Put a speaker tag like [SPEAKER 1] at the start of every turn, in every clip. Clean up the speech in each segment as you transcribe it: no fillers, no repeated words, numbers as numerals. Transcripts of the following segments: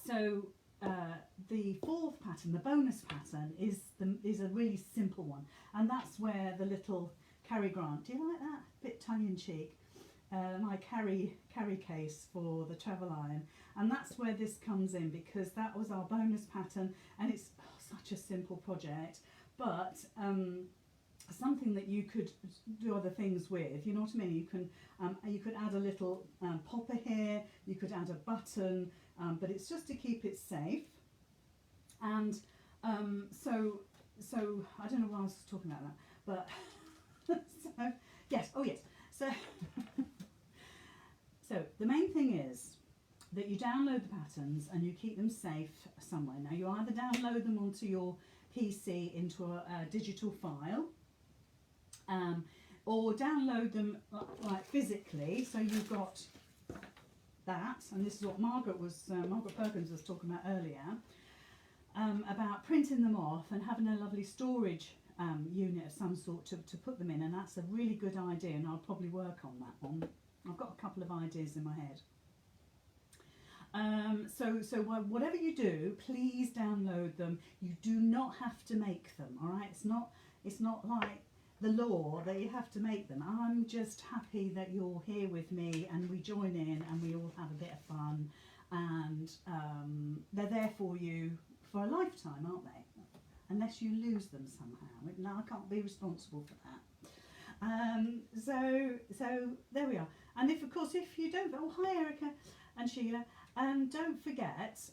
[SPEAKER 1] So the fourth pattern, the bonus pattern, is a really simple one, and that's where the little Carrie Grant. Do you like that? Bit tongue in cheek. My carry case for the travel iron, and that's where this comes in, because that was our bonus pattern, and it's such a simple project, but something that you could do other things with. You know what I mean? You could add a little popper here. You could add a button, but it's just to keep it safe. And so I don't know why I was talking about that, but so yes, oh yes. So so the main thing is that you download the patterns and you keep them safe somewhere. Now you either download them onto your PC into a digital file, or download them like physically. So you've got that, and this is what Margaret Perkins was talking about earlier, about printing them off and having a lovely storage unit of some sort to put them in, and that's a really good idea, and I'll probably work on that one. I've got a couple of ideas in my head. So whatever you do, please download them. You do not have to make them, all right? It's not like the law that you have to make them. I'm just happy that you're here with me and we join in and we all have a bit of fun, and they're there for you for a lifetime, aren't they? Unless you lose them somehow. No, I can't be responsible for that. So there we are. And if you don't, oh hi Erica and Sheila, don't forget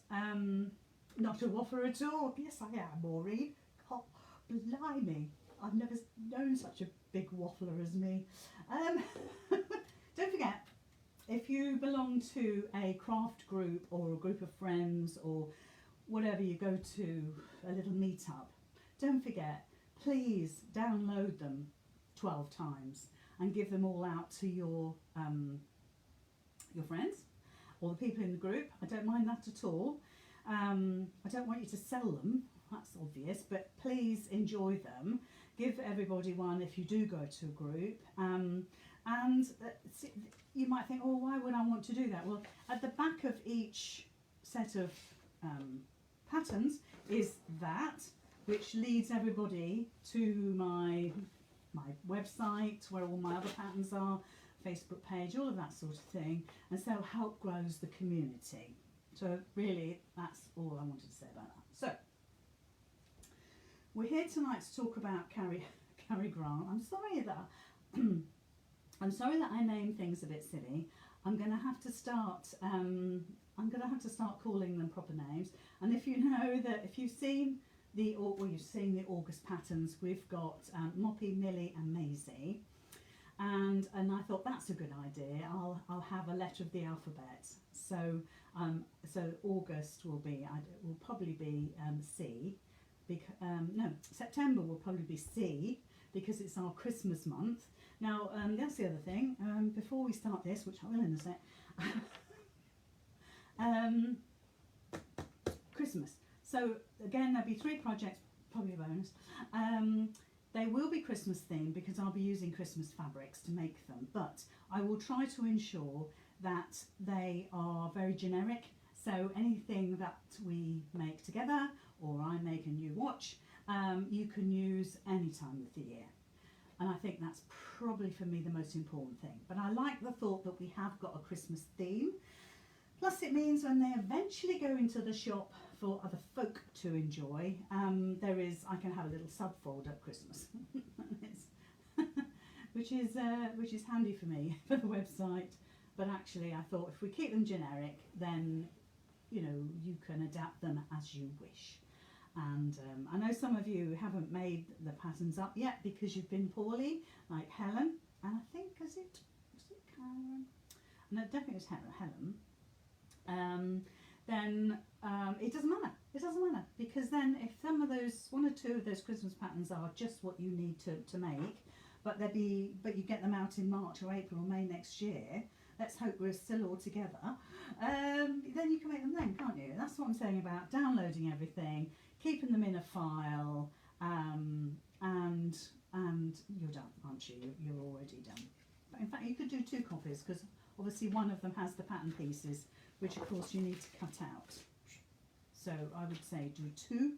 [SPEAKER 1] not a waffler at all. Yes I am, Maureen. God, blimey, I've never known such a big waffler as me. Don't forget, if you belong to a craft group or a group of friends or whatever, you go to a little meetup, don't forget, please download them 12 times and give them all out to your friends or the people in the group. I don't mind that at all. I don't want you to sell them, that's obvious, but please enjoy them. Give everybody one if you do go to a group. And you might think, oh, why would I want to do that? Well, at the back of each set of patterns is that, which leads everybody to my website where all my other patterns are, Facebook page, all of that sort of thing, and so help grows the community. So really, that's all I wanted to say about that. So we're here tonight to talk about Carrie Grant. I'm sorry that I name things a bit silly. I'm going to have to start calling them proper names. And if you've seen the August patterns, we've got Moppy, Millie and Maisie, and I thought that's a good idea. I'll have a letter of the alphabet. So August will probably be C. September will probably be C, because it's our Christmas month. Now that's the other thing. Before we start this, which I will in a sec. Christmas. So again, there'll be 3 projects, probably a bonus. They will be Christmas themed because I'll be using Christmas fabrics to make them, but I will try to ensure that they are very generic. So anything that we make together or I make and you watch, you can use any time of the year. And I think that's probably for me the most important thing. But I like the thought that we have got a Christmas theme. Plus it means when they eventually go into the shop for other folk to enjoy, I can have a little subfold at Christmas, which is handy for me for the website. But actually I thought if we keep them generic, then you can adapt them as you wish. And I know some of you haven't made the patterns up yet because you've been poorly, like Helen, and I think was it Karen? No, definitely it was Helen. Then it doesn't matter. It doesn't matter, because then if one or two of those Christmas patterns are just what you need to make, but you get them out in March or April or May next year. Let's hope we're still all together. Then you can make them then, can't you? That's what I'm saying about downloading everything, keeping them in a file, and you're done, aren't you? You're already done. But in fact, you could do 2 copies, because obviously one of them has the pattern pieces, which of course you need to cut out. So I would say do 2,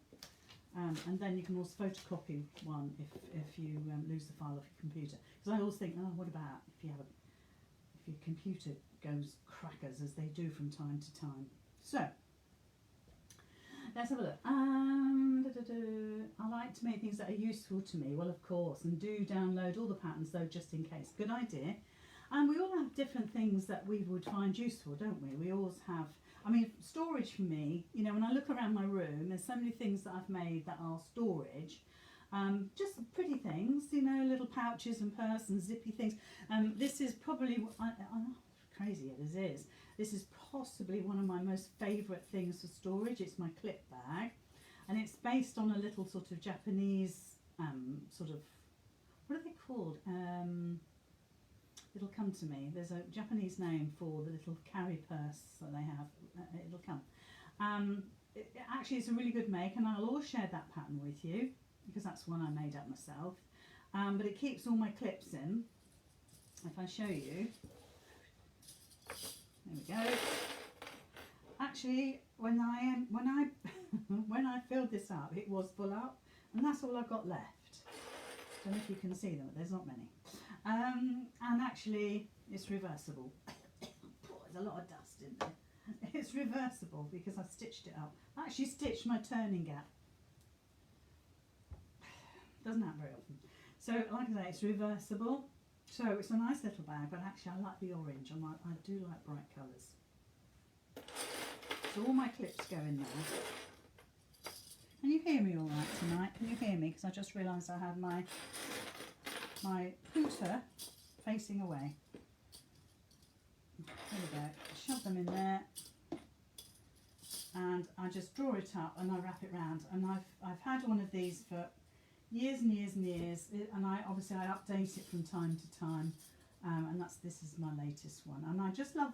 [SPEAKER 1] and then you can also photocopy one if you lose the file off your computer. Because I always think, oh, what about if your computer goes crackers, as they do from time to time. So let's have a look. I like to make things that are useful to me. Well, of course, and do download all the patterns though, just in case. Good idea. And we all have different things that we would find useful, don't we? We always have. I mean, storage for me, you know, when I look around my room, there's so many things that I've made that are storage. Just pretty things, you know, little pouches and purse and zippy things. This is probably, crazy as it is, this is possibly one of my most favourite things for storage. It's my clip bag, and it's based on a little sort of Japanese sort of, what are they called? It'll come to me. There's a Japanese name for the little carry purse that they have. It'll come. Actually, it's a really good make, and I'll always share that pattern with you because that's one I made up myself. But it keeps all my clips in. If I show you, there we go. Actually, when I when I filled this up, it was full up, and that's all I've got left. Don't know if you can see them, but there's not many. And actually, it's reversible. There's a lot of dust in there. It's reversible because I stitched it up. I actually stitched my turning gap. Doesn't happen very often. So, like I say, it's reversible. So it's a nice little bag, but actually I like the orange. I do like bright colours. So all my clips go in there. Can you hear me all right tonight? Can you hear me? Because I just realised I have my pooter facing away. There we go. Shove them in there, and I just draw it up and I wrap it round. And I've had one of these for years and years and years, and I update it from time to time. And this is my latest one, and I just love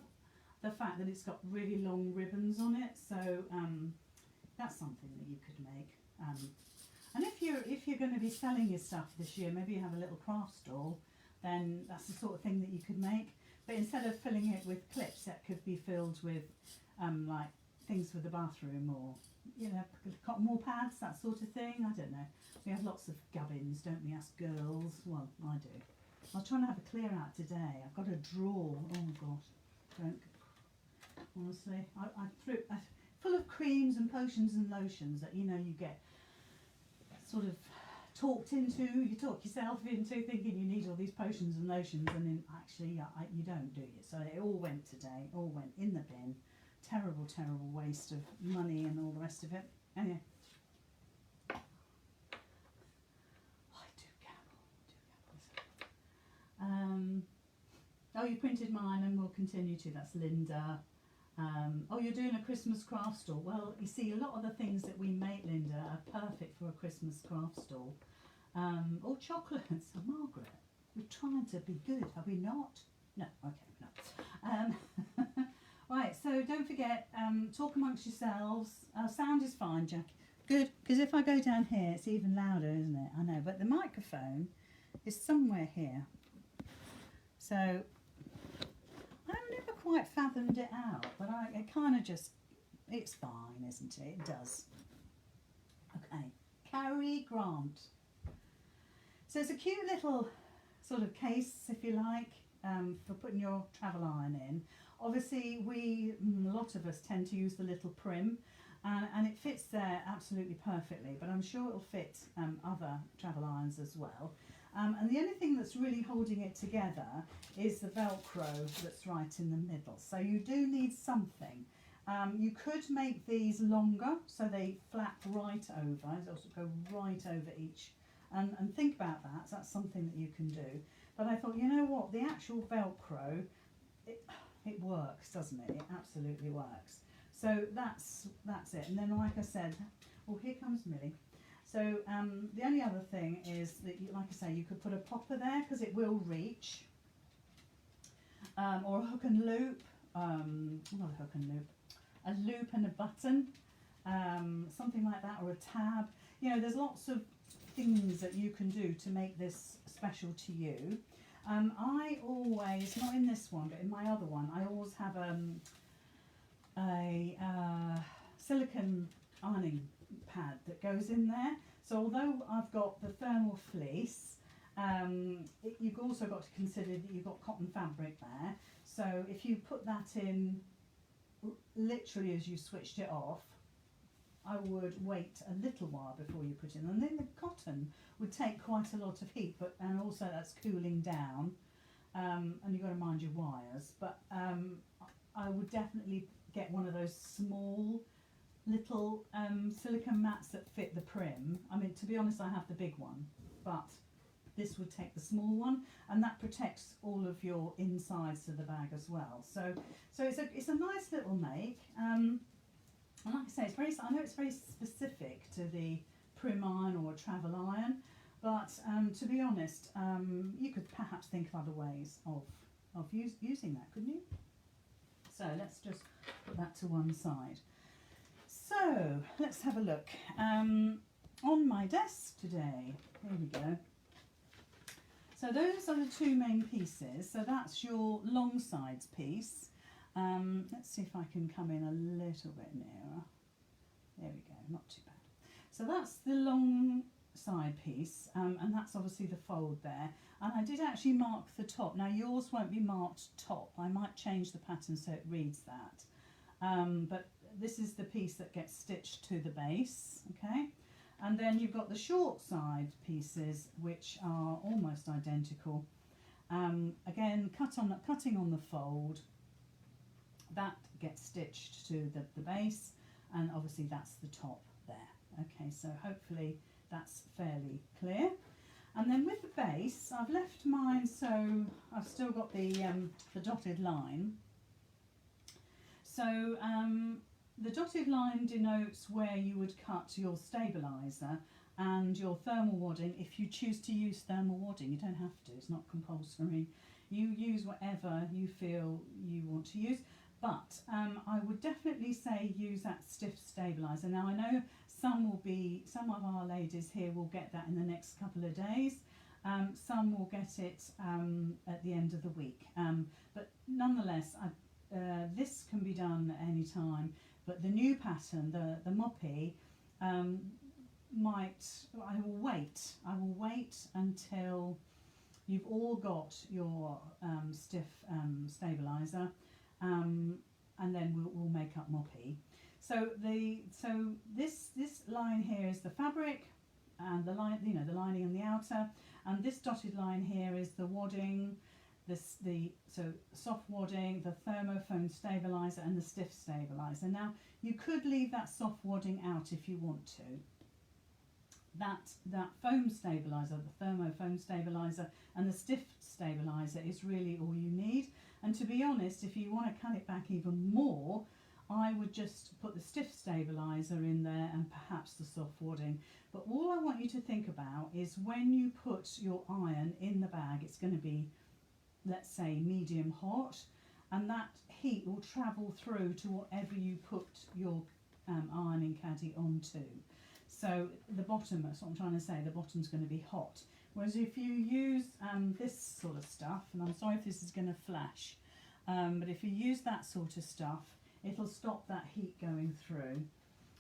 [SPEAKER 1] the fact that it's got really long ribbons on it. So that's something that you could make. And if you're going to be selling your stuff this year, maybe you have a little craft stall, then that's the sort of thing that you could make. But instead of filling it with clips, that could be filled with like things for the bathroom, or you know, cotton wool pads, that sort of thing. I don't know. We have lots of gubbins, don't we, us girls? Well, I do. I was trying to have a clear out today. I've got a drawer. Oh gosh, don't. Honestly, I threw full of creams and potions and lotions that you know you get sort of talked into. You talk yourself into thinking you need all these potions and lotions, and then actually you don't, do you? So it all went today. All went in the bin. Terrible, terrible waste of money and all the rest of it. Anyway. Oh, you printed mine and will continue to. That's Linda. Oh, you're doing a Christmas craft stall. Well, you see, a lot of the things that we make, Linda, are perfect for a Christmas craft stall. Or chocolates. Oh, Margaret, we're trying to be good, are we not? No, okay, no. Right, so don't forget, talk amongst yourselves. Sound is fine, Jackie. Good, because if I go down here, it's even louder, isn't it? I know, but the microphone is somewhere here. So I've never quite fathomed it out, but it kind of just, it's fine, isn't it? It does. Okay, Carrie Grant. So it's a cute little sort of case, if you like, for putting your travel iron in. Obviously, a lot of us tend to use the little prim, and it fits there absolutely perfectly, but I'm sure it'll fit other travel irons as well. And the only thing that's really holding it together is the Velcro that's right in the middle. So you do need something. You could make these longer so they flap right over. They also go right over each. And think about that. That's something that you can do. But I thought, you know what? The actual Velcro, it works, doesn't it? It absolutely works. So that's it. And then, like I said, oh, here comes Millie. So the only other thing is that, like I say, you could put a popper there because it will reach, or a hook and loop, not a hook and loop, a loop and a button, something like that, or a tab. You know, there's lots of things that you can do to make this special to you. I always, not in this one, but in my other one, I always have a silicone ironing pad that goes in there. So although I've got the thermal fleece, you've also got to consider that you've got cotton fabric there. So if you put that in literally as you switched it off, I would wait a little while before you put it in, and then the cotton would take quite a lot of heat, and also that's cooling down, and you've got to mind your wires. But I would definitely get one of those small little silicone mats that fit the prim. I mean, to be honest, I have the big one, but this would take the small one, and that protects all of your insides to the bag as well. So it's a nice little make. And like I say, I know it's very specific to the prim iron or a travel iron, but to be honest, you could perhaps think of other ways of using that, couldn't you? So let's just put that to one side. So let's have a look. On my desk today, here we go. So those are the two main pieces. So that's your long sides piece. Let's see if I can come in a little bit nearer. There we go, not too bad. So that's the long side piece, and that's obviously the fold there. And I did actually mark the top. Now yours won't be marked top. I might change the pattern so it reads that. But this is the piece that gets stitched to the base, okay? And then you've got the short side pieces, which are almost identical. Again, cutting on the fold. That gets stitched to the base, and obviously that's the top there. Okay, so hopefully that's fairly clear. And then with the base, I've left mine so I've still got the dotted line. So the dotted line denotes where you would cut your stabiliser and your thermal wadding. If you choose to use thermal wadding, you don't have to, it's not compulsory. You use whatever you feel you want to use. But I would definitely say use that stiff stabiliser. Now I know some of our ladies here will get that in the next couple of days. Some will get it at the end of the week. But nonetheless, this can be done at any time. But the new pattern, the moppy, I will wait until you've all got your stiff stabiliser. And then we'll make up moppy. So this line here is the fabric, and the line, the lining and the outer, and this dotted line here is the wadding, so soft wadding, the thermofoam stabiliser, and the stiff stabiliser. Now you could leave that soft wadding out if you want to. That foam stabiliser, the thermofoam stabiliser, and the stiff stabiliser is really all you need. And to be honest, if you want to cut it back even more, I would just put the stiff stabiliser in there and perhaps the soft wadding. But all I want you to think about is when you put your iron in the bag, it's going to be, let's say, medium hot, and that heat will travel through to whatever you put your ironing caddy onto. So the bottom, that's what I'm trying to say, the bottom's going to be hot. Whereas if you use this sort of stuff, and I'm sorry if this is going to flash, but if you use that sort of stuff, it'll stop that heat going through.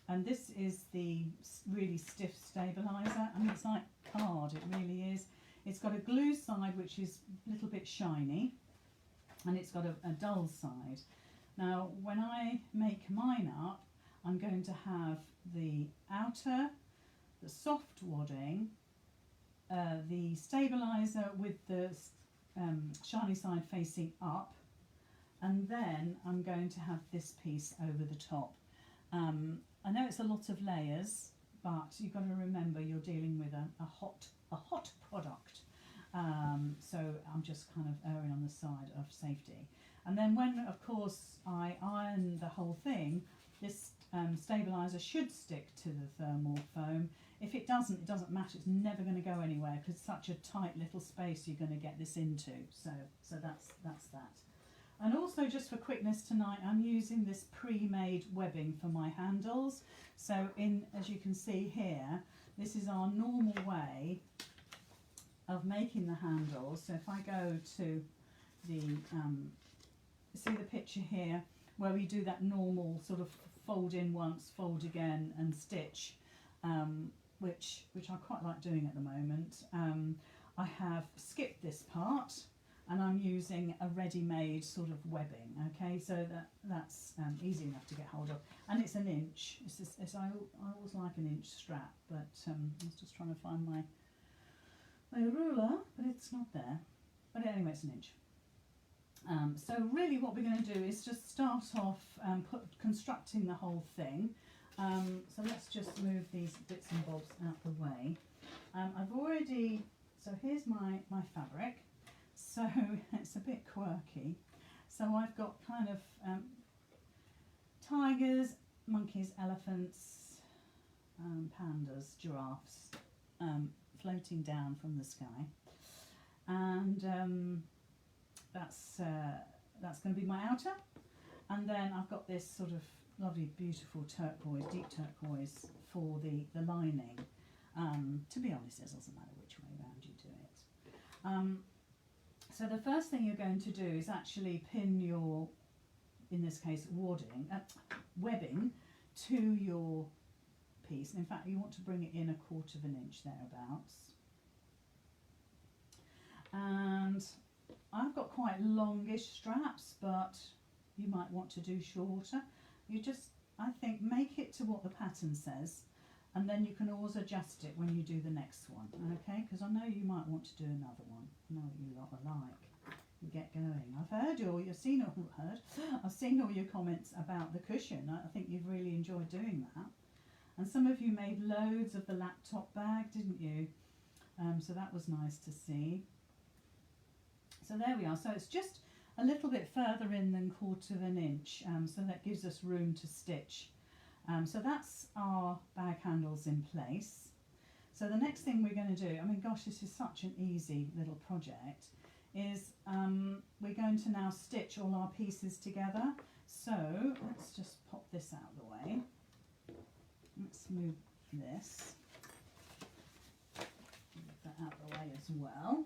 [SPEAKER 1] And this is the really stiff stabiliser. I mean, it's like card, it really is. It's got a glue side which is a little bit shiny, and it's got a dull side. Now, when I make mine up, I'm going to have the outer, the soft wadding, the stabiliser with the shiny side facing up, and then I'm going to have this piece over the top. I know it's a lot of layers, but you've got to remember you're dealing with a hot product. So I'm just kind of erring on the side of safety. And then when, of course, I iron the whole thing, this stabiliser should stick to the thermal foam. If it doesn't matter. It's never going to go anywhere because it's such a tight little space you're going to get this into. So that's that. And also, just for quickness tonight, I'm using this pre-made webbing for my handles. So as you can see here, this is our normal way of making the handles. So if I go to the, see the picture here, where we do that normal sort of fold in once, fold again and stitch, which I quite like doing at the moment. I have skipped this part and I'm using a ready-made sort of webbing, okay, so that's easy enough to get hold of, and it's an inch. I always like an inch strap, but I was just trying to find my ruler, but it's not there. But anyway, it's an inch. So really what we're going to do is just start off constructing the whole thing. So let's just move these bits and bobs out the way. So here's my fabric. So it's a bit quirky. So I've got kind of tigers, monkeys, elephants, pandas, giraffes floating down from the sky, and that's going to be my outer. And then I've got this sort of lovely, beautiful turquoise, deep turquoise for the lining. To be honest, it doesn't matter which way around you do it. So the first thing you're going to do is actually pin your, in this case, webbing to your piece. And in fact, you want to bring it in 1/4 of an inch thereabouts. And I've got quite longish straps, but you might want to do shorter. You just, I think, make it to what the pattern says, and then you can always adjust it when you do the next one, okay? Because I know you might want to do another one. I know what you lot are like. You get going. I've seen all your comments about the cushion. I think you've really enjoyed doing that. And some of you made loads of the laptop bag, didn't you? So that was nice to see. So there we are. So it's just a little bit further in than 1/4 of an inch, so that gives us room to stitch. So that's our bag handles in place. So the next thing we're going to do, I mean, gosh, this is such an easy little project, is we're going to now stitch all our pieces together. So let's just pop this out of the way. Let's move this. Move that out of the way as well.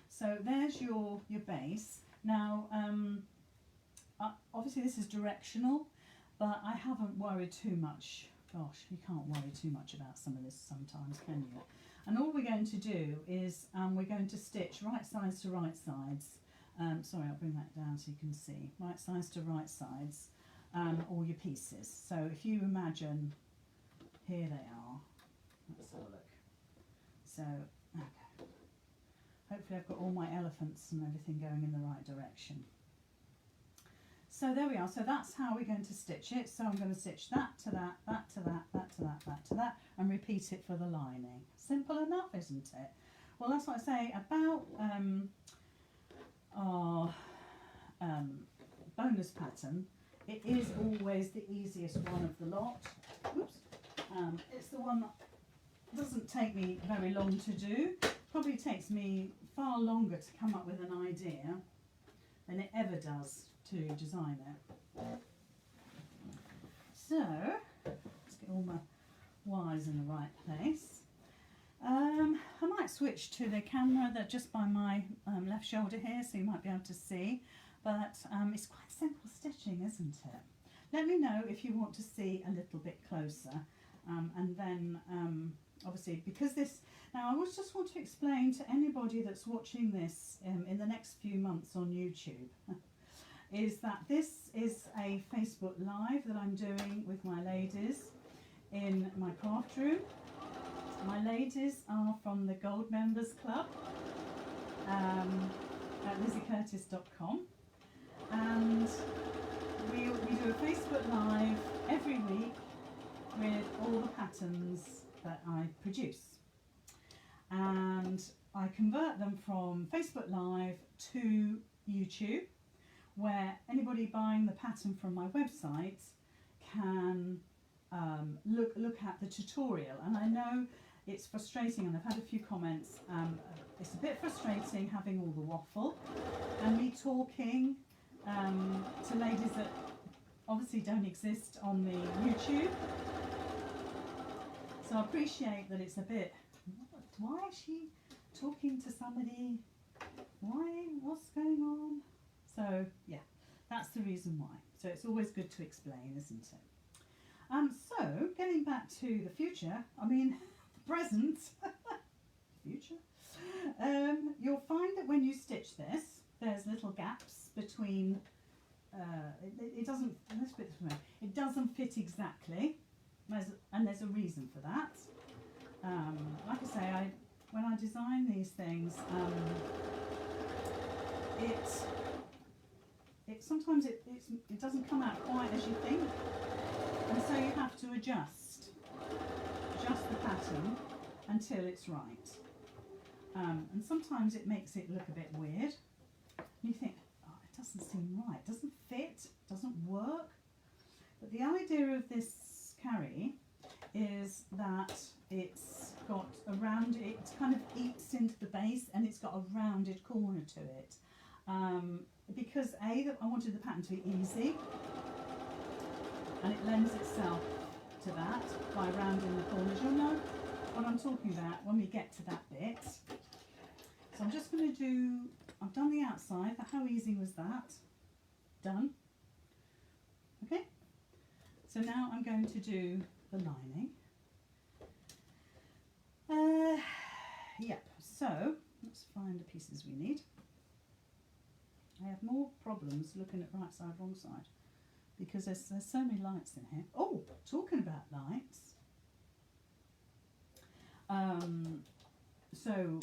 [SPEAKER 1] So there's your base. Now, obviously this is directional, but I haven't worried too much. Gosh, you can't worry too much about some of this sometimes, can you? And all we're going to do is we're going to stitch right sides to right sides. Sorry, I'll bring that down so you can see. Right sides to right sides, all your pieces. So if you imagine, here they are. Let's have a look. So, okay. Hopefully I've got all my elephants and everything going in the right direction. So there we are. So that's how we're going to stitch it. So I'm going to stitch that to that, that to that, that to that, that to that, and repeat it for the lining. Simple enough, isn't it? Well, that's what I say about our bonus pattern. It is always the easiest one of the lot. Oops. It's the one that doesn't take me very long to do. Probably takes me far longer to come up with an idea than it ever does to design it. So let's get all my wires in the right place. I might switch to the camera that just by my left shoulder here, so you might be able to see, but it's quite simple stitching, isn't it? Let me know if you want to see a little bit closer, and then obviously, because this, now I just want to explain to anybody that's watching this in the next few months on YouTube, is that this is a Facebook Live that I'm doing with my ladies in my craft room. My ladies are from the Gold Members Club at lizziecurtis.com, and we do a Facebook Live every week with all the patterns that I produce, and I convert them from Facebook Live to YouTube, where anybody buying the pattern from my website can look at the tutorial. And I know it's frustrating, and I've had a few comments, it's a bit frustrating having all the waffle and me talking to ladies that obviously don't exist on the YouTube. So I appreciate that it's a bit, why is she talking to somebody? What's going on? So yeah, That's the reason why. So it's always good to explain, isn't it? So getting back to the future, I mean the present, future. You'll find that when you stitch this, there's little gaps between. It doesn't. Let's put it this way. It doesn't fit exactly, and there's a reason for that. Like I say, when I design these things, sometimes it doesn't come out quite as you think, and so you have to adjust the pattern until it's right. And sometimes it makes it look a bit weird. You think, oh, it doesn't seem right, it doesn't fit, it doesn't work. But the idea of this carry is that it's got a round, it kind of eats into the base and it's got a rounded corner to it. Because I wanted the pattern to be easy, and it lends itself to that by rounding the corners. You'll know what I'm talking about when we get to that bit. So I'm just going to do, I've done the outside. How easy was that? Done. Okay, so now I'm going to do the lining. Yep, so let's find the pieces we need. I have more problems looking at right side, wrong side, because there's so many lights in here. Oh, talking about lights. So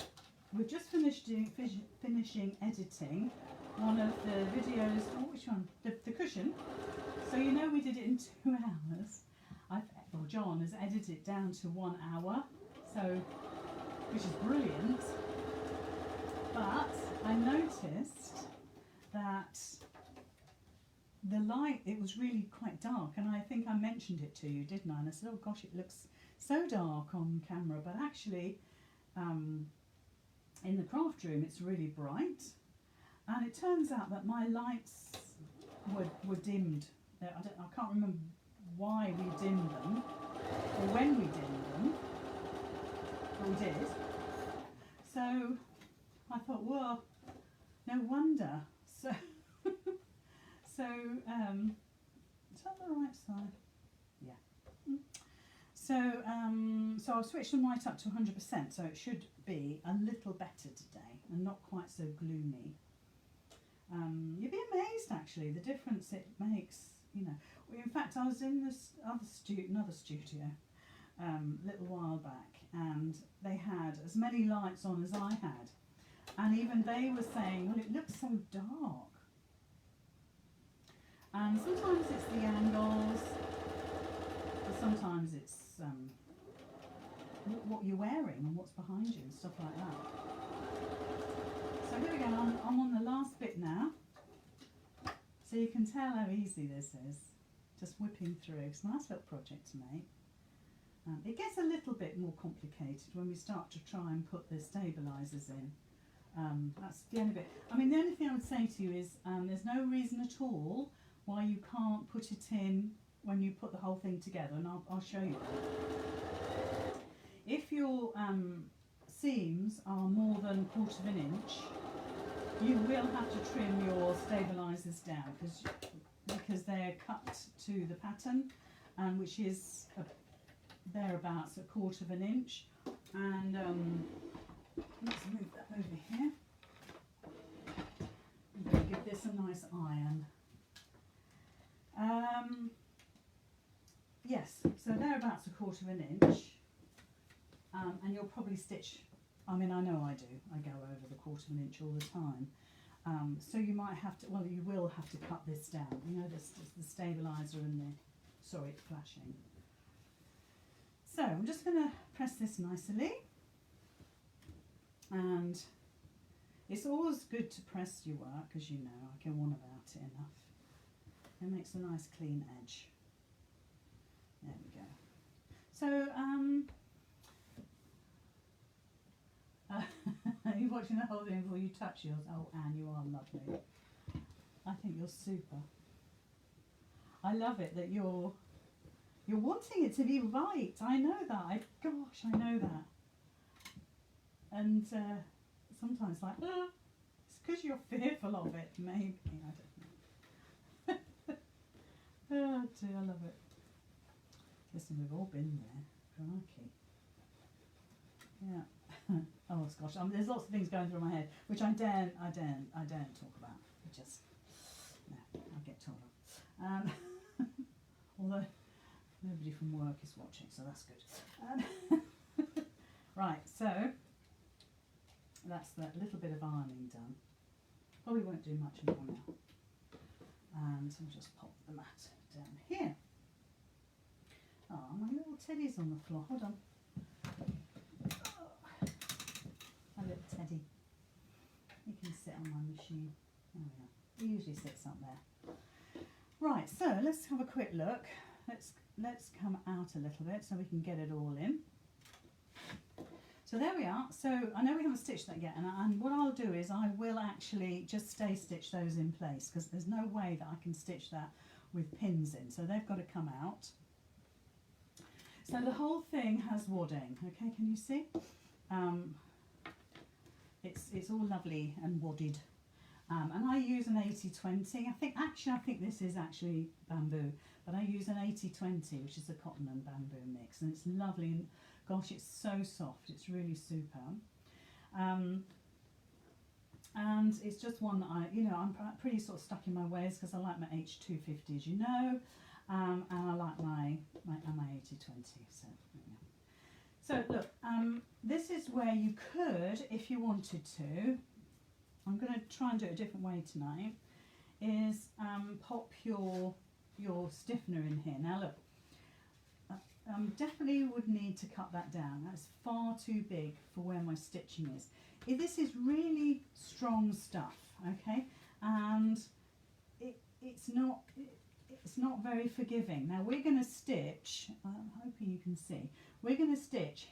[SPEAKER 1] we've just finishing editing one of the videos. Oh, which one? The cushion. So you know we did it in 2 hours. John has edited it down to 1 hour, so which is brilliant. But I noticed that the light, it was really quite dark, and I think I mentioned it to you, didn't I? And I said, oh gosh, it looks so dark on camera, but actually in the craft room it's really bright, and it turns out that my lights were dimmed. I can't remember why we dimmed them or when we dimmed them, but we did. So I thought, well, no wonder. So, is that the right side? Yeah. So I've switched them right up to 100%, so it should be a little better today and not quite so gloomy. You'd be amazed actually the difference it makes. You know, in fact, I was in this another studio a little while back, and they had as many lights on as I had. And even they were saying, well, it looks so dark. And sometimes it's the angles, but sometimes it's what you're wearing and what's behind you and stuff like that. So here we go, I'm on the last bit now. So you can tell how easy this is, just whipping through. It's a nice little project to make. It gets a little bit more complicated when we start to try and put the stabilisers in. That's the only bit. I mean, the only thing I would say to you is there's no reason at all why you can't put it in when you put the whole thing together, and I'll show you that. If your seams are more than 1/4 inch, you will have to trim your stabilisers down because they're cut to the pattern, which is thereabouts 1/4 inch. And let's move that over here. I'm going to give this a nice iron. Yes, so thereabouts 1/4 inch, and you'll probably stitch. I mean, I know I do. I go over the 1/4 inch all the time. So you might have to. Well, you will have to cut this down. You know, this the stabiliser and the. Sorry, it's flashing. So I'm just going to press this nicely. And it's always good to press your work, as you know. I go on about it enough. It makes a nice clean edge. There we go. So, you're watching the whole thing before you touch yours. Oh, Anne, you are lovely. I think you're super. I love it that you're wanting it to be right. I know that. Gosh, I know that. And sometimes like, it's because you're fearful of it, maybe. I don't know. dear, I love it. Listen, we've all been there. Crikey. Yeah. Oh gosh, there's lots of things going through my head, which I daren't talk about. No, I'll get told off. Although nobody from work is watching, so that's good. Right, so that's that little bit of ironing done. Probably won't do much more now. And I'll just pop the mat down here. Oh, my little teddy's on the floor. Hold on. Oh, my little teddy. He can sit on my machine. There we are. He usually sits up there. Right, so let's have a quick look. Let's come out a little bit so we can get it all in. So there we are. So I know we haven't stitched that yet, and what I'll do is I will actually just stay stitch those in place, because there's no way that I can stitch that with pins in, so they've got to come out. So the whole thing has wadding, okay, can you see? It's all lovely and wadded. And I use an 80-20. I think this is actually bamboo, but I use an 80-20, which is a cotton and bamboo mix, and it's lovely. And gosh, it's so soft. It's really super. And it's just one that I'm pretty sort of stuck in my ways, because I like my H250, as you know, and I like my 80-20. So look, this is where you could, if you wanted to. I'm going to try and do it a different way tonight, is pop your stiffener in here. Now look, definitely would need to cut that down. That's far too big for where my stitching is. This is really strong stuff, okay, and it's not very forgiving. Now we're going to stitch, I'm hoping you can see, we're going to stitch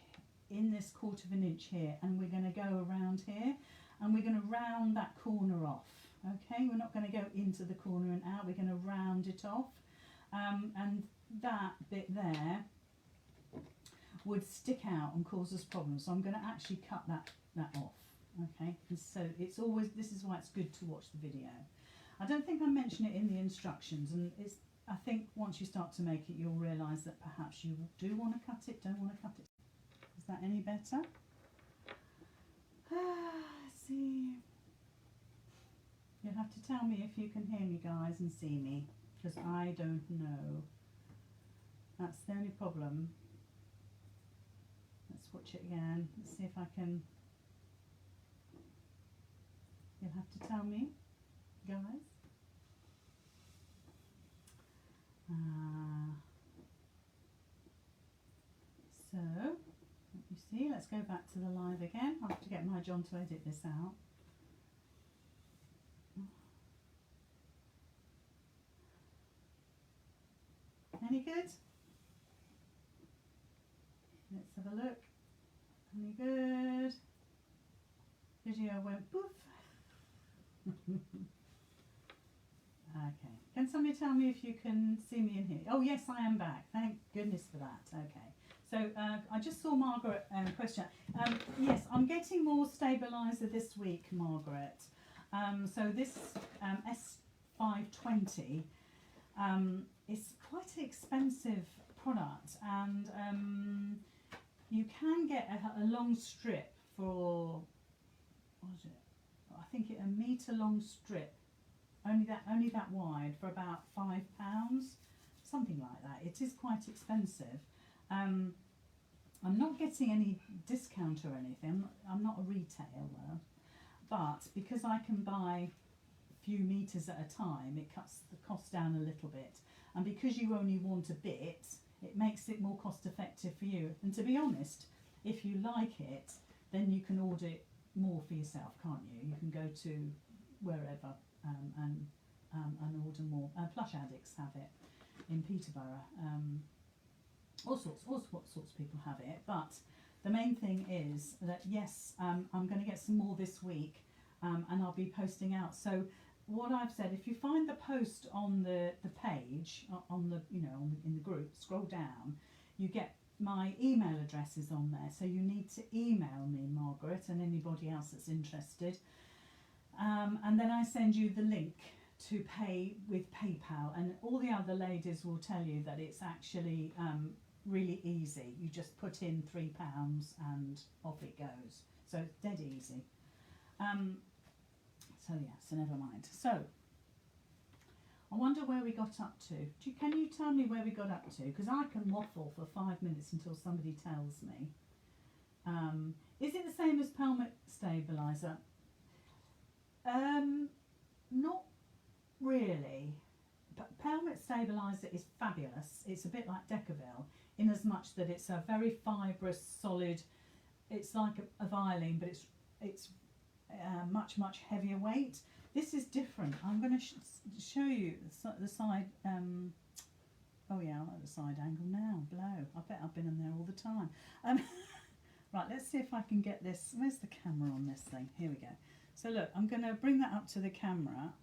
[SPEAKER 1] in this 1/4 inch here, and we're going to go around here, and we're going to round that corner off, okay? We're not going to go into the corner and out, we're going to round it off, and that bit there would stick out and cause us problems, so I'm going to actually cut that off, okay? And so this is why it's good to watch the video. I don't think I mention it in the instructions, and I think once you start to make it, you'll realise that perhaps you do want to cut it, don't want to cut it. Is that any better? Let's see. You'll have to tell me if you can hear me, guys, and see me, because I don't know. That's the only problem. Let's watch it again. Let's see if I can. You'll have to tell me, guys. So, let me see. Let's go back to the live again. I'll have to get my John to edit this out. Any good? Let's have a look. Any good? Video went poof. Okay. Can somebody tell me if you can see me in here? Oh yes, I am back. Thank goodness for that. Okay. So I just saw Margaret question. Yes, I'm getting more stabiliser this week, Margaret. So this S520 is quite an expensive product, and you can get a long strip for, what is it? I think a metre long strip, only that wide, for about £5, something like that. It is quite expensive. I'm not getting any discount or anything. I'm not a retailer, but because I can buy a few metres at a time, it cuts the cost down a little bit. And because you only want a bit, it makes it more cost effective for you. And to be honest, if you like it, then you can order it more for yourself, can't you? You can go to wherever and order more. Plush Addicts have it in Peterborough. All sorts of people have it, but the main thing is that yes, I'm going to get some more this week, and I'll be posting out. So what I've said, if you find the post on the page, on the in the group, scroll down, you get my email address is on there, so you need to email me, Margaret, and anybody else that's interested, and then I send you the link to pay with PayPal, and all the other ladies will tell you that it's actually really easy. You just put in £3 and off it goes. So it's dead easy. So yeah, so never mind. So I wonder where we got up to. Can you tell me where we got up to? Because I can waffle for 5 minutes until somebody tells me. Is it the same as pelmet stabiliser? Not really. But pelmet stabiliser is fabulous. It's a bit like Decavil in as much that it's a very fibrous, solid. It's like a violin, but it's much heavier weight. This is different. I'm going to show you the side. Oh yeah, I like the side angle now. Blow. I bet I've been in there all the time. Right, let's see if I can get this. Where's the camera on this thing? Here we go. So look, I'm going to bring that up to the camera.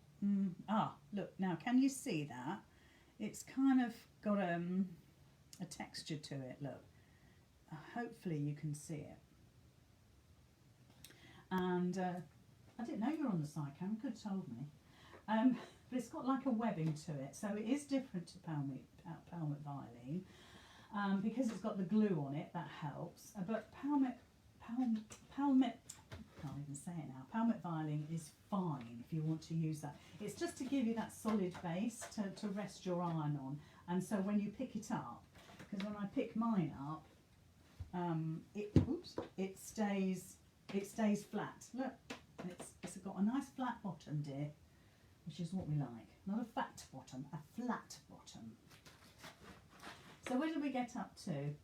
[SPEAKER 1] Look, now can you see that? It's kind of got a texture to it, look. Hopefully you can see it. And I didn't know you were on the side camera, you could have told me. But it's got like a webbing to it, so it is different to pelmet violin. Because it's got the glue on it, that helps. But pelmet, can't even say it now. Pelmet violin is fine if you want to use that. It's just to give you that solid base to rest your iron on. And so when you pick it up, because when I pick mine up, it stays flat. Look, it's got a nice flat bottom, dear, which is what we like. Not a fat bottom, a flat bottom. So where did we get up to?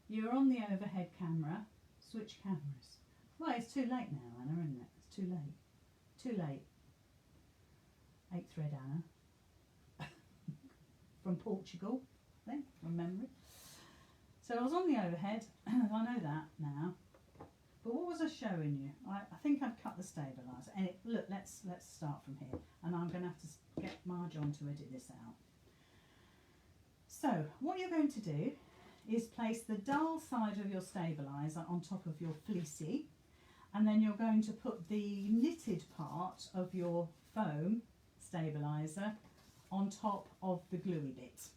[SPEAKER 1] You're on the overhead camera. Switch cameras. Well, it's too late now, Anna, isn't it? It's too late. Too late. 8th thread, Anna. From Portugal, I think, from memory. So I was on the overhead. I know that now. But what was I showing you? I think I've cut the stabiliser. And look, let's start from here. And I'm going to have to get Marge on to edit this out. So what you're going to do is place the dull side of your stabiliser on top of your fleecy, and then you're going to put the knitted part of your foam stabiliser on top of the gluey bit.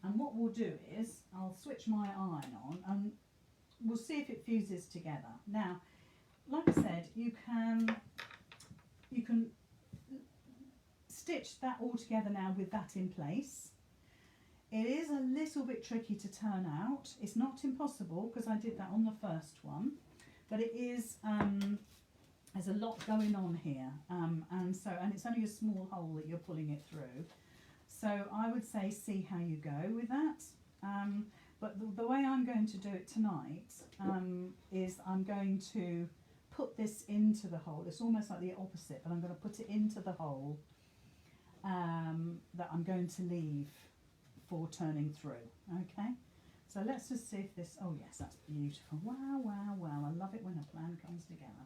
[SPEAKER 1] And what we'll do is I'll switch my iron on and we'll see if it fuses together. Now, like I said, you can stitch that all together now with that in place. It is a little bit tricky to turn out. It's not impossible because I did that on the first one, but it is, there's a lot going on here, and it's only a small hole that you're pulling it through. So I would say see how you go with that. But the way I'm going to do it tonight is I'm going to put this into the hole. It's almost like the opposite, but I'm going to put it into the hole that I'm going to leave for turning through. Okay, so let's just see if this, oh yes, that's beautiful. Wow, wow, wow, I love it when a plan comes together.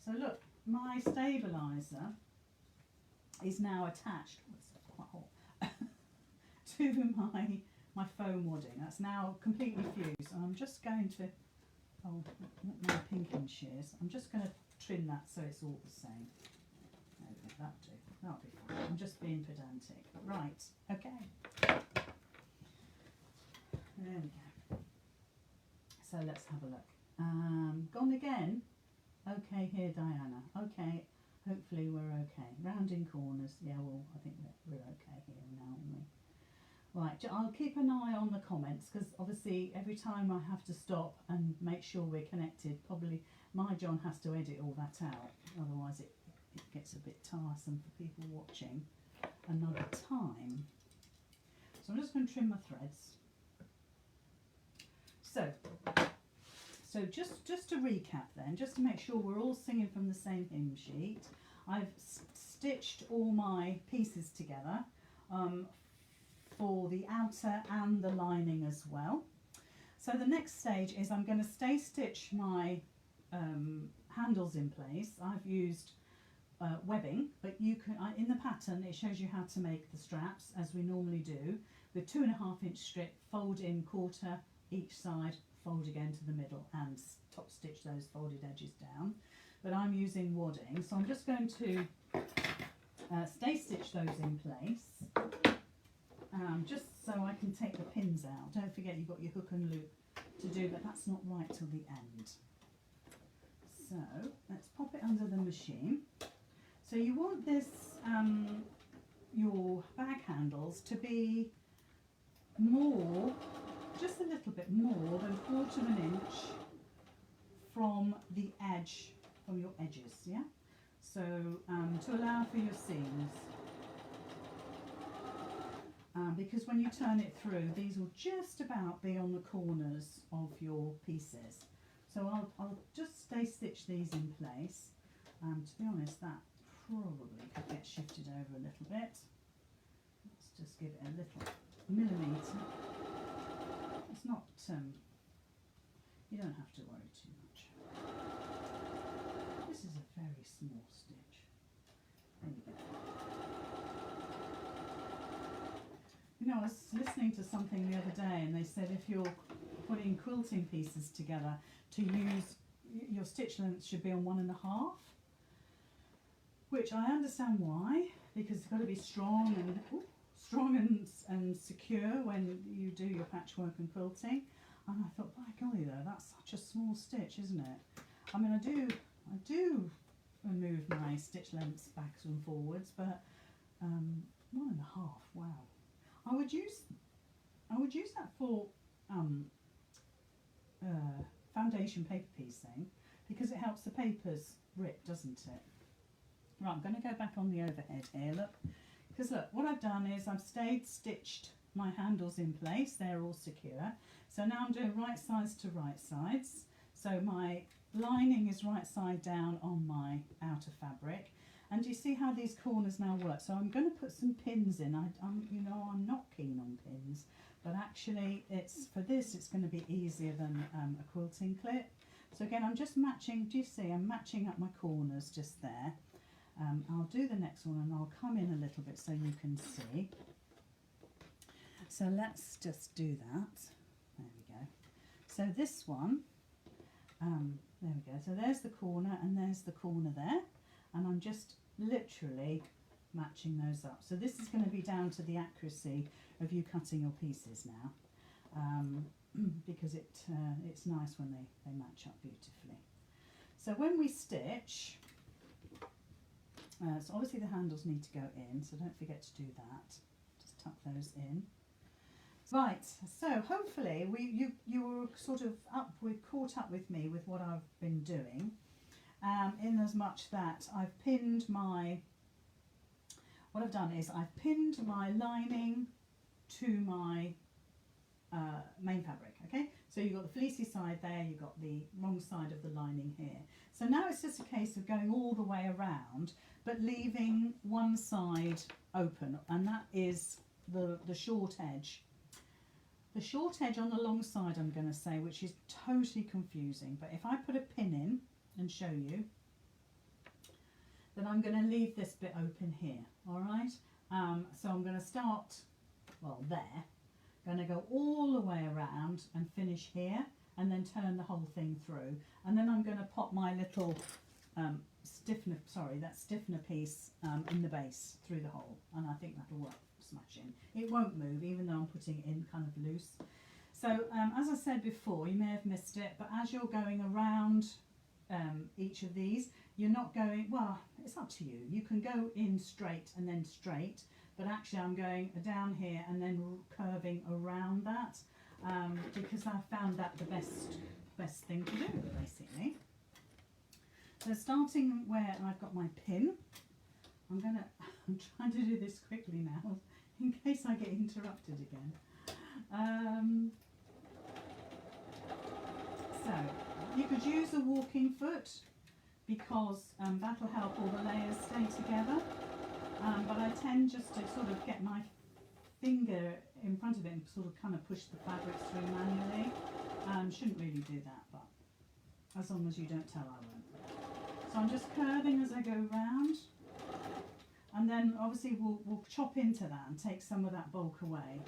[SPEAKER 1] So look, my stabiliser is now attached, oh, it's quite hot, to my foam wadding. That's now completely fused, and I'm just going to, oh, not my pinking shears, I'm just going to trim that so it's all the same. Okay, that'll do. That'll be fine. I'm just being pedantic. Right, okay. There we go. So let's have a look. Gone again? Okay here, Diana. Okay, hopefully we're okay. Rounding corners. Yeah, well, I think we're okay here now, aren't we? Right, I'll keep an eye on the comments because obviously every time I have to stop and make sure we're connected, probably my John has to edit all that out. Otherwise it gets a bit tiresome for people watching another time. So I'm just going to trim my threads. So just to recap then, just to make sure we're all singing from the same hymn sheet, I've stitched all my pieces together for the outer and the lining as well. So the next stage is I'm going to stay stitch my handles in place. I've used webbing, but you can, in the pattern it shows you how to make the straps as we normally do, with 2.5 inch strip, fold in quarter each side, fold again to the middle and top stitch those folded edges down. But I'm using wadding, so I'm just going to stay stitch those in place, just so I can take the pins out. Don't forget you've got your hook and loop to do, but that's not right till the end. So let's pop it under the machine. So you want this, your bag handles to be more, just a little bit more than 1/4 of an inch from the edge, from your edges, yeah? So to allow for your seams. Because when you turn it through, these will just about be on the corners of your pieces. So I'll just stay stitch these in place. To be honest, that probably could get shifted over a little bit. Let's just give it a little millimetre. It's not, you don't have to worry too much. This is a very small stitch. There you go. You know, I was listening to something the other day and they said if you're putting quilting pieces together, to use your stitch length should be on 1.5, which I understand why, because it's got to be strong and secure when you do your patchwork and quilting. And I thought, by golly though, that's such a small stitch, isn't it? I mean, I do move my stitch lengths backs and forwards, but 1.5, wow. I would use that for foundation paper piecing, because it helps the papers rip, doesn't it? Right, I'm going to go back on the overhead here, look. Because look, what I've done is I've stitched my handles in place, they're all secure. So now I'm doing right sides to right sides. So my lining is right side down on my outer fabric. And do you see how these corners now work? So I'm going to put some pins in. I'm not keen on pins, but actually it's going to be easier than a quilting clip. So again, I'm just matching, do you see, I'm matching up my corners just there. I'll do the next one and I'll come in a little bit so you can see. So let's just do that. There we go. So this one, there we go. So there's the corner and there's the corner there. And I'm just literally matching those up. So this is going to be down to the accuracy of you cutting your pieces now, because it's nice when they match up beautifully. So when we stitch, so obviously the handles need to go in, so don't forget to do that. Just tuck those in. Right, so hopefully you were sort of caught up with me with what I've been doing, in as much that I've pinned what I've done is I've pinned my lining to my main fabric, okay? So you've got the fleecy side there, you've got the wrong side of the lining here. So now it's just a case of going all the way around, but leaving one side open, and that is the short edge. The short edge on the long side, I'm going to say, which is totally confusing, but if I put a pin in and show you, then I'm going to leave this bit open here, all right? So I'm going to start, well, there, going to go all the way around and finish here, and then turn the whole thing through, and then I'm going to pop my little stiffener piece in the base through the hole, and I think that'll work smashing. It won't move even though I'm putting it in kind of loose. So as I said before, you may have missed it, but as you're going around each of these, you're not going, well, it's up to you. You can go in straight and then straight, but actually I'm going down here and then curving around that, because I found that the best thing to do, basically. So starting where I've got my pin, I'm trying to do this quickly now in case I get interrupted again. So you could use a walking foot, because that'll help all the layers stay together, but I tend just to sort of get my finger in front of it and sort of kind of push the fabrics through manually. Shouldn't really do that, but as long as you don't tell, I won't. So I'm just curving as I go round, and then obviously we'll chop into that and take some of that bulk away.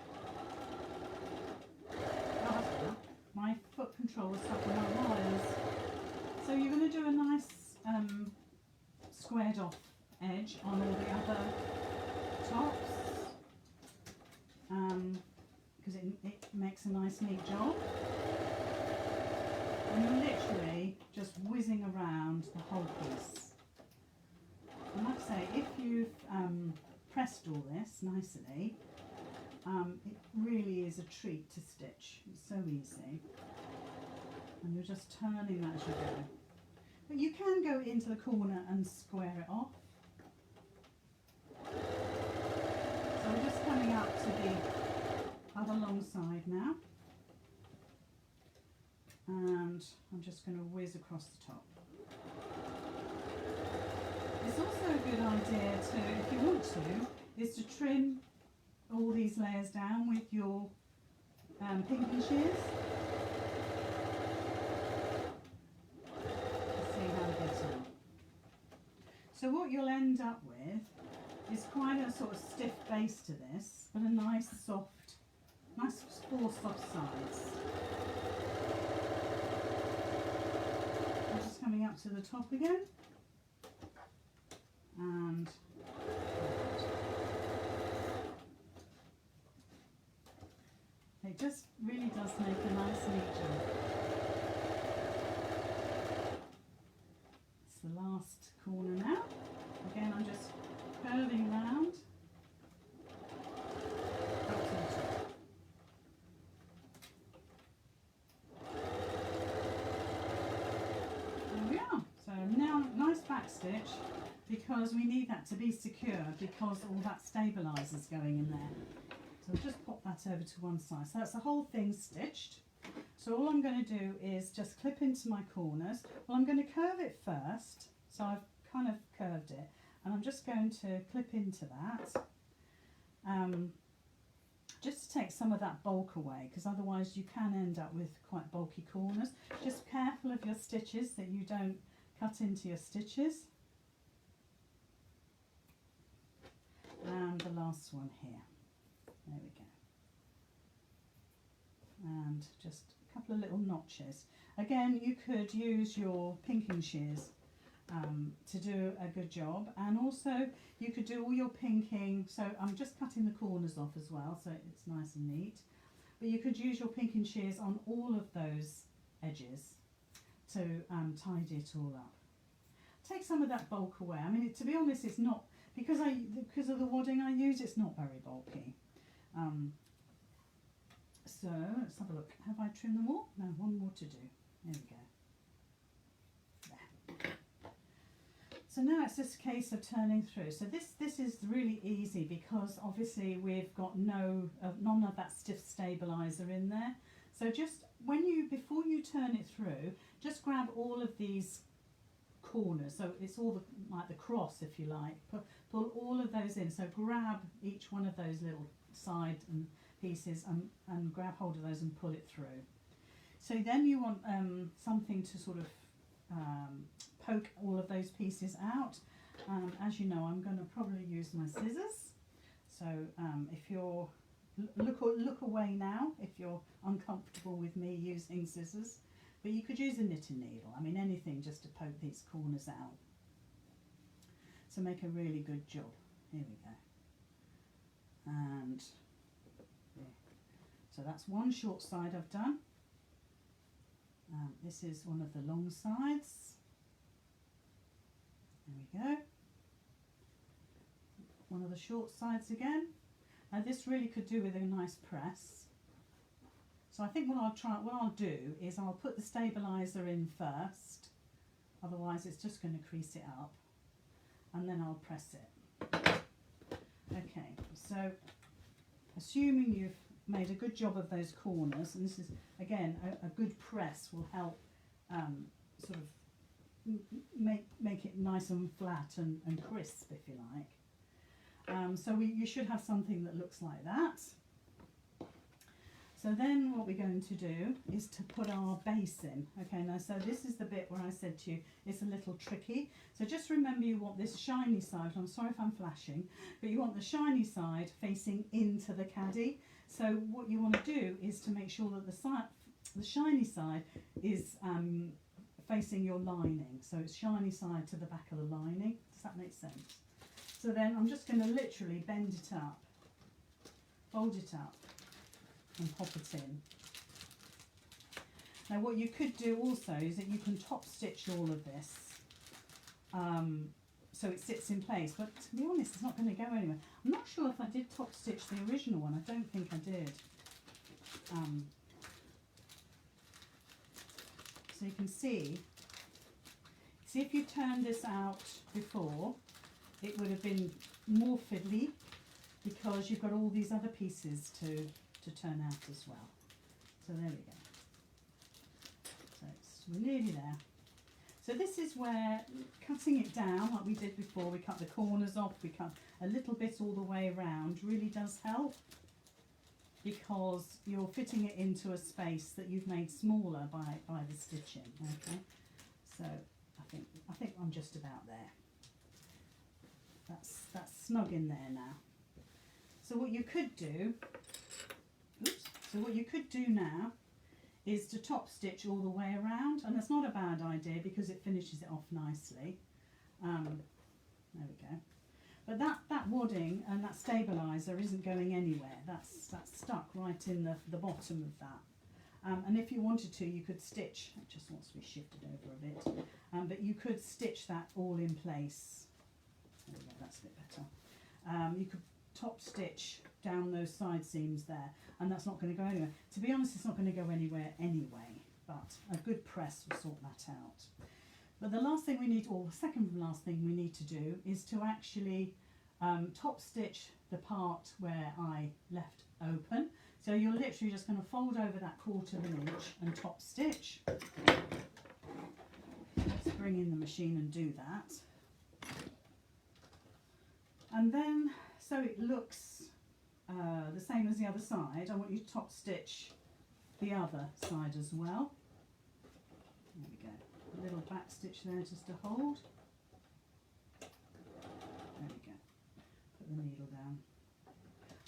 [SPEAKER 1] Oh, my foot control is stuck in my wires. So you're going to do a nice squared off edge on all the other tops, because it makes a nice neat job. And you're literally just whizzing around the whole piece. And like I say, if you've pressed all this nicely, it really is a treat to stitch. It's so easy. And you're just turning that as you go. But you can go into the corner and square it off. So we're just coming up to the other long side now. And I'm just going to whiz across the top. It's also a good idea to, if you want to, is to trim all these layers down with your pinking shears. Let's see how it gets on. So what you'll end up with is quite a sort of stiff base to this, but a nice four soft sides. I'm just coming up to the top again. And it just really does make a nice neat job. It's the last corner now. Again, I'm just curving round up to the top. There we are. So now nice back stitch, because we need that to be secure, because all that stabiliser is going in there. So I'll just pop that over to one side. So that's the whole thing stitched. So all I'm going to do is just clip into my corners. Well, I'm going to curve it first. So I've kind of curved it, and I'm just going to clip into that. Just to take some of that bulk away, because otherwise you can end up with quite bulky corners. Just careful of your stitches, that you don't cut into your stitches. And the last one here. There we go. And just a couple of little notches. Again, you could use your pinking shears to do a good job, and also you could do all your pinking. So I'm just cutting the corners off as well, so it's nice and neat. But you could use your pinking shears on all of those edges to tidy it all up. Take some of that bulk away. I mean, to be honest, it's not, because of the wadding I use, it's not very bulky. So let's have a look. Have I trimmed them all? No, one more to do. There we go. There. So now it's just a case of turning through. So this is really easy, because obviously we've got none of that stiff stabiliser in there. So just before you turn it through, just grab all of these corners. So it's all like the cross, if you like. Pull all of those in. So grab each one of those little side and pieces and grab hold of those and pull it through. So then you want something to sort of poke all of those pieces out. As you know, I'm going to probably use my scissors. So if you're look away now if you're uncomfortable with me using scissors, but you could use a knitting needle. I mean, anything just to poke these corners out. So make a really good job. Here we go. And yeah. So that's one short side I've done. This is one of the long sides. There we go. One of the short sides again. Now this really could do with a nice press. So I think what I'll do is I'll put the stabiliser in first, otherwise it's just going to crease it up, and then I'll press it. Okay, so assuming you've made a good job of those corners, and this is again a good press will help sort of make it nice and flat and crisp, if you like. So you should have something that looks like that. So then what we're going to do is to put our base in. Okay, now so this is the bit where I said to you it's a little tricky. So just remember you want this shiny side, I'm sorry if I'm flashing, but you want the shiny side facing into the caddy. So what you want to do is to make sure that the shiny side is facing your lining. So it's shiny side to the back of the lining. Does that make sense? So then I'm just going to literally bend it up, fold it up and pop it in. Now what you could do also is that you can top stitch all of this so it sits in place, but to be honest it's not going to go anywhere. I'm not sure if I did top stitch the original one, I don't think I did. So you can see if you turned this out before, it would have been more fiddly because you've got all these other pieces to turn out as well. So there we go. So we're nearly there. So this is where cutting it down like we did before, we cut the corners off, we cut a little bit all the way around, really does help because you're fitting it into a space that you've made smaller by the stitching. Okay, so I think I'm just about there. That's snug in there now. So what you could do, now is to top stitch all the way around, and that's not a bad idea because it finishes it off nicely. There we go. But that wadding and that stabiliser isn't going anywhere. That's stuck right in the bottom of that. And if you wanted to, you could stitch. It just wants to be shifted over a bit. But you could stitch that all in place. There we go. That's a bit better. You could top stitch down those side seams there, and that's not going to go anywhere. To be honest, it's not going to go anywhere anyway, but a good press will sort that out. But the last thing we need, or the second from last thing we need to do, is to actually top stitch the part where I left open. So you're literally just going to fold over that 1/4 inch and top stitch. Let's bring in the machine and do that. And then, so it looks the same as the other side, I want you to top stitch the other side as well. There we go. A little back stitch there just to hold. There we go. Put the needle down.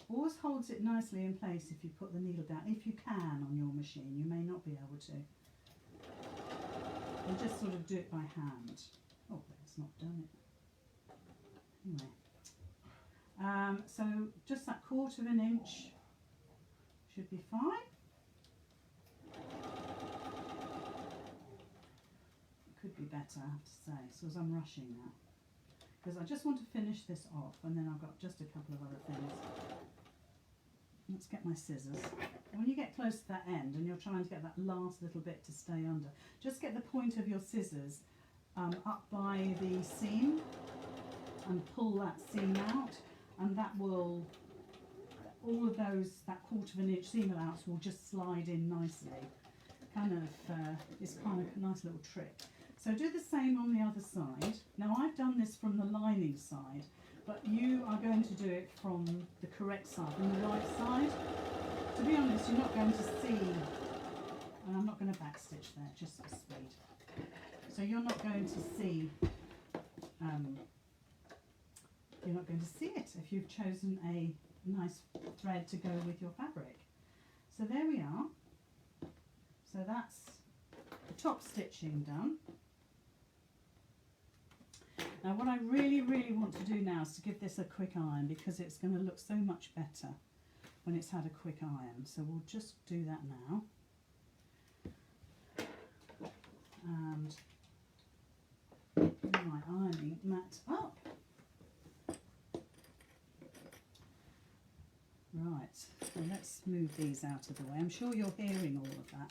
[SPEAKER 1] Always holds it nicely in place if you put the needle down, if you can on your machine. You may not be able to. And just sort of do it by hand. Oh, it's not done it. Anyway. So just that 1/4 inch should be fine. It could be better, I have to say, so as I'm rushing now. Because I just want to finish this off, and then I've got just a couple of other things. Let's get my scissors. When you get close to that end and you're trying to get that last little bit to stay under, just get the point of your scissors up by the seam and pull that seam out, and that will, all of those, that 1/4 inch seam allowance will just slide in nicely. It's kind of a nice little trick. So do the same on the other side. Now I've done this from the lining side, but you are going to do it from the correct side, from the right side. To be honest, you're not going to see, and I'm not going to backstitch there, just for speed. So you're not going to see, it if you've chosen a nice thread to go with your fabric. So there we are. So that's the top stitching done. Now what I really want to do now is to give this a quick iron, because it's going to look so much better when it's had a quick iron. So we'll just do that now. And bring my ironing mat up. Right, so let's move these out of the way. I'm sure you're hearing all of that,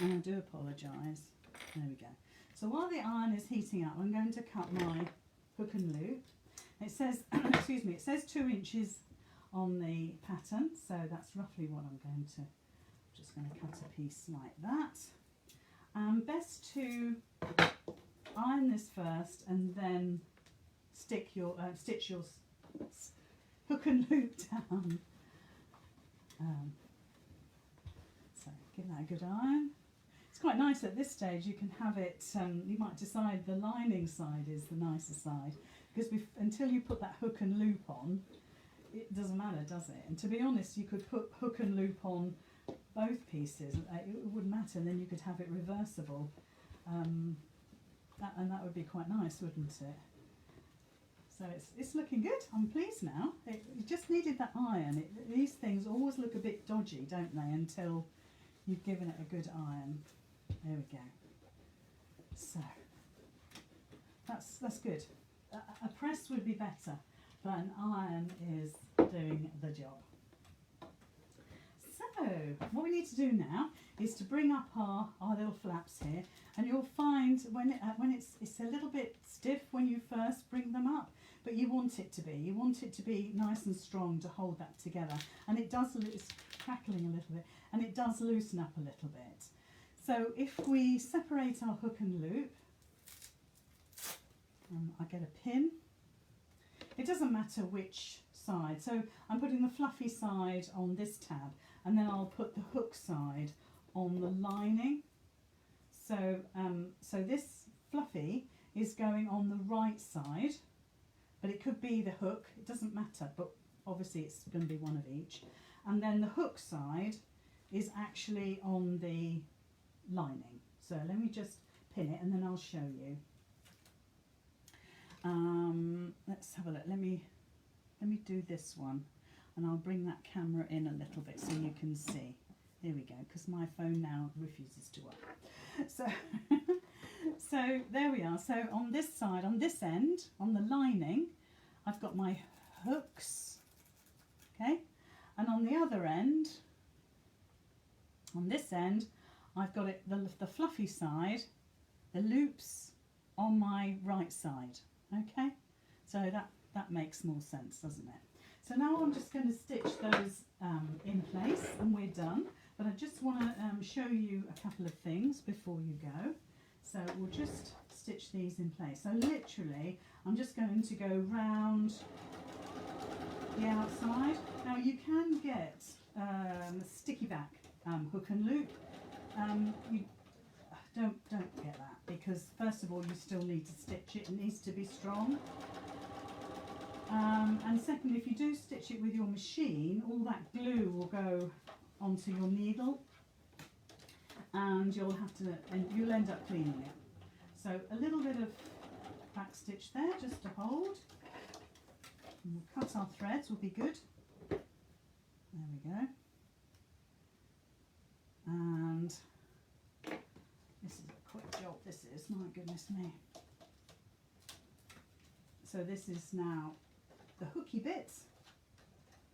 [SPEAKER 1] and I do apologise. There we go. So while the iron is heating up, I'm going to cut my hook and loop. It says, excuse me, it says 2 inches on the pattern, so that's roughly what I'm going to, just going to cut a piece like that. Best to iron this first and then stitch your hook and loop down. So give that a good iron. It's quite nice at this stage. You can have it, you might decide the lining side is the nicer side, because until you put that hook and loop on, it doesn't matter, does it? And to be honest, you could put hook and loop on both pieces, it wouldn't matter, and then you could have it reversible, and that would be quite nice, wouldn't it? So it's looking good. I'm pleased now. It just needed that iron. These things always look a bit dodgy, don't they, until you've given it a good iron. There we go. So that's good. A press would be better, but an iron is doing the job. So what we need to do now is to bring up our little flaps here, and you'll find when it's a little bit stiff when you first bring them up, but you want it to be. You want it to be nice and strong to hold that together, and it does. It's crackling a little bit, and it does loosen up a little bit. So if we separate our hook and loop, I get a pin. It doesn't matter which side. So I'm putting the fluffy side on this tab, and then I'll put the hook side on the lining. So so this fluffy is going on the right side, but it could be the hook. It doesn't matter, but obviously it's going to be one of each. And then the hook side is actually on the lining. So let me just pin it, and then I'll show you. Let's have a look. Let me do this one, and I'll bring that camera in a little bit so you can see. There we go, because my phone now refuses to work. So, so there we are. So on this side, on this end, on the lining, I've got my hooks, okay? And on the other end, on this end, I've got it the fluffy side, the loops on my right side, okay? So that makes more sense, doesn't it? So now I'm just going to stitch those in place, and we're done. But I just want to show you a couple of things before you go. So we'll just stitch these in place. So literally, I'm just going to go round the outside. Now you can get a sticky back hook and loop. You don't get that, because first of all you still need to stitch it. It needs to be strong. And secondly, if you do stitch it with your machine, all that glue will go onto your needle, and you'll end up cleaning it. So a little bit of back stitch there just to hold. And we'll cut our threads, will be good. There we go. And this is a quick job, this is, my goodness me. So this is now the hooky bits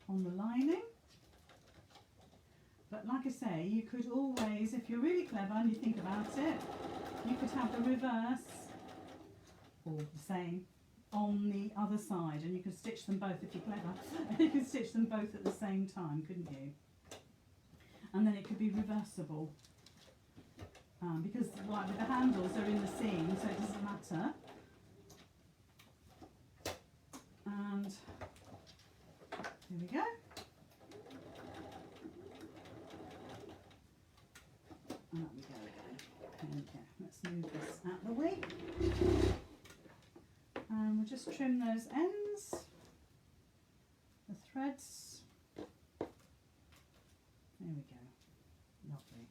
[SPEAKER 1] on the lining. But like I say, you could always, if you're really clever and you think about it, you could have the reverse, or the same, on the other side, and you could stitch them both if you're clever. You could stitch them both at the same time, couldn't you? And then it could be reversible. Because like with the handles, they're in the seam, so it doesn't matter. And here we go. And up we go again. Okay, let's move this out of the way. And we'll just trim those ends, the threads. There we go. Lovely.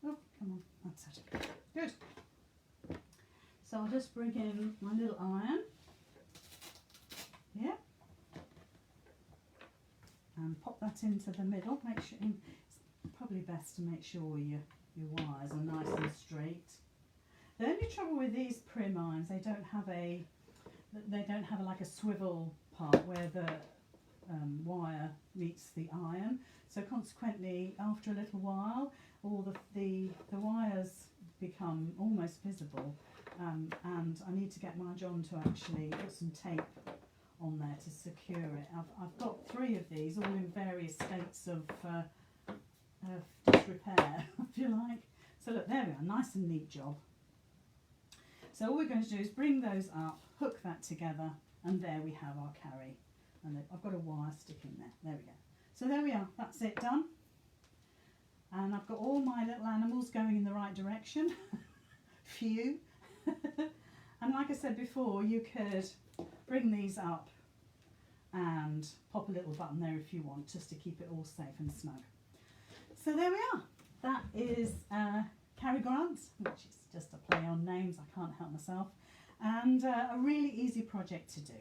[SPEAKER 1] Oh, come on, that's it. Good. So I'll just bring in my little iron here and pop that into the middle. Make sure it's probably best to make sure your wires are nice and straight. The only trouble with these prim irons, they don't have like a swivel part where the wire meets the iron. So consequently, after a little while, all the wires become almost visible, and I need to get my John to actually put some tape on there to secure it. I've got 3 of these, all in various states of disrepair, if you like. So look, there we are, nice and neat job. So all we're going to do is bring those up, hook that together, and there we have our carry. And I've got a wire sticking there. There we go. So there we are, that's it done. And I've got all my little animals going in the right direction. Phew. And like I said before, you could bring these up and pop a little button there if you want, just to keep it all safe and snug. So there we are. That is Cary Grant, which is just a play on names, I can't help myself. and a really easy project to do.